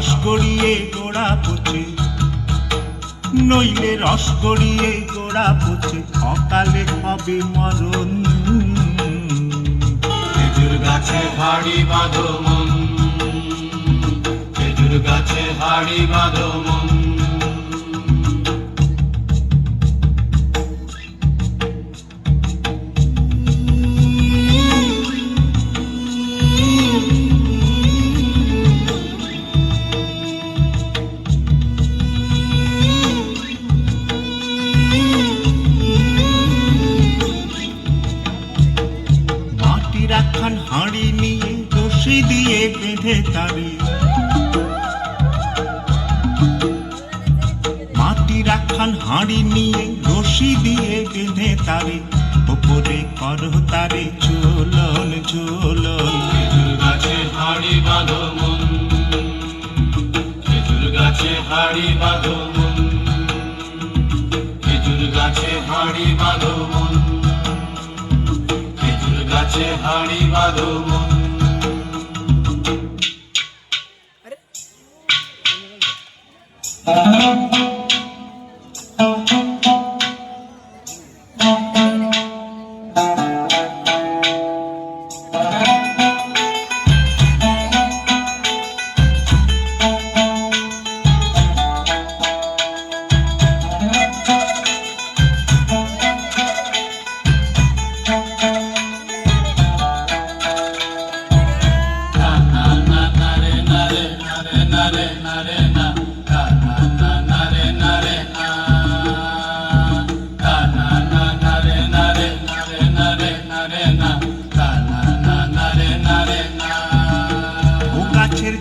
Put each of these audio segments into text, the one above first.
রস গড়িয়ে গোড়া পচে, নইলে রস গড়িয়ে গোড়া পচে, অকালে হবে মরণ। খেজুর গাছে হাড়ি বাঁধো মন, খেজুর গাছে হাড়ি বাঁধো মন। রাখান হাঁড়ি নিয়ে রশি দিয়ে বেঁধে তারে, মাটি রাখান হাঁড়ি নিয়ে রশি দিয়ে বেঁধে তারে, ওপরে করো তারে ঝোলন ঝোলন। খেজুর গাছে হাড়ি বাঁধো মন, খেজুর গাছে হাড়ি বাঁধো মন, খেজুর গাছে হাড়ি বাঁধো মন, খেজুর গাছে হাড়ি বাঁধো মন।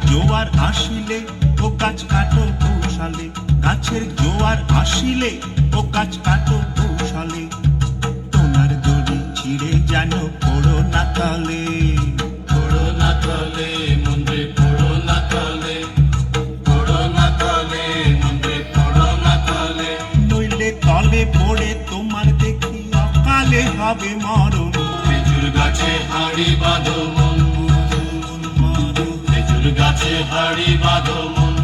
জোয়ার আসিলে ও গাছ কাটো কৌশলে, গাছের জোয়ার আসিলে ও গাছ কাটো কৌশলে, তোমার দড়ি ছিঁড়ে যেন পড়ো না তলে, পড়ো না তলে মন্দিরে, পড়ো না তলে, পড়ো না তলে মন্দিরে, পড়ো না তলে। নইলে তলে পড়ে তোমার দেখি অকালে হবে মরণ। খেজুর গাছে হাড়ি বাঁধো মন, খেজুর গাছে হাড়ি বাঁধো মন।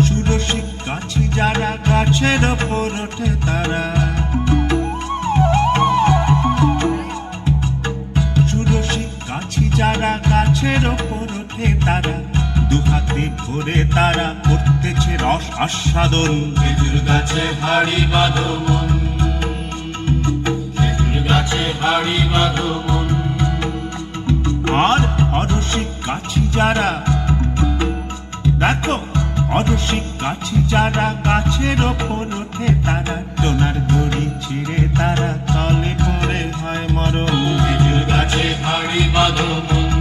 সুরসিক গাছি যারা গাছের ওপর ওঠে তারা, সুরসিক গাছি যারা গাছের ওপর ওঠে তারা, দুহাতে ভরে তারা করতেছে রস আস্বাদন। খেজুর গাছে হাড়ি বাঁধো মন, খেজুর গাছে হাড়ি বাঁধো মন। আর অরসিক গাছি যারা, দেখো অরসিক গাছি যারা গাছের ওপর ওঠে তারা, টোনার দড়ি ছিঁড়ে তারা তলে পড়ে হয় মরণ। খেজুর গাছে হাড়ি বাঁধো মন,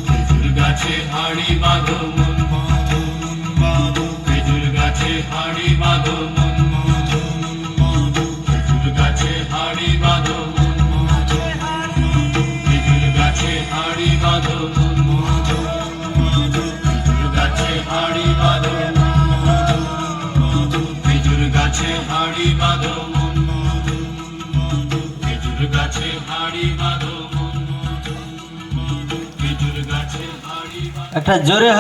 খেজুর গাছে হাড়ি বাঁধো মন, খেজুর গাছে হাড়ি বাঁধো মন, খেজুর গাছে হাড়ি বাঁধো মন, খেজুর গাছে হাড়ি বাঁধো মন, খেজুর গাছে হাড়ি বাঁধো মন, খেজুর গাছে হাড়ি বাঁধো মন, খেজুর গাছে হাড়ি বাঁধো মন, খেজুর গাছে হাড়ি বাঁধো। একটা জোরে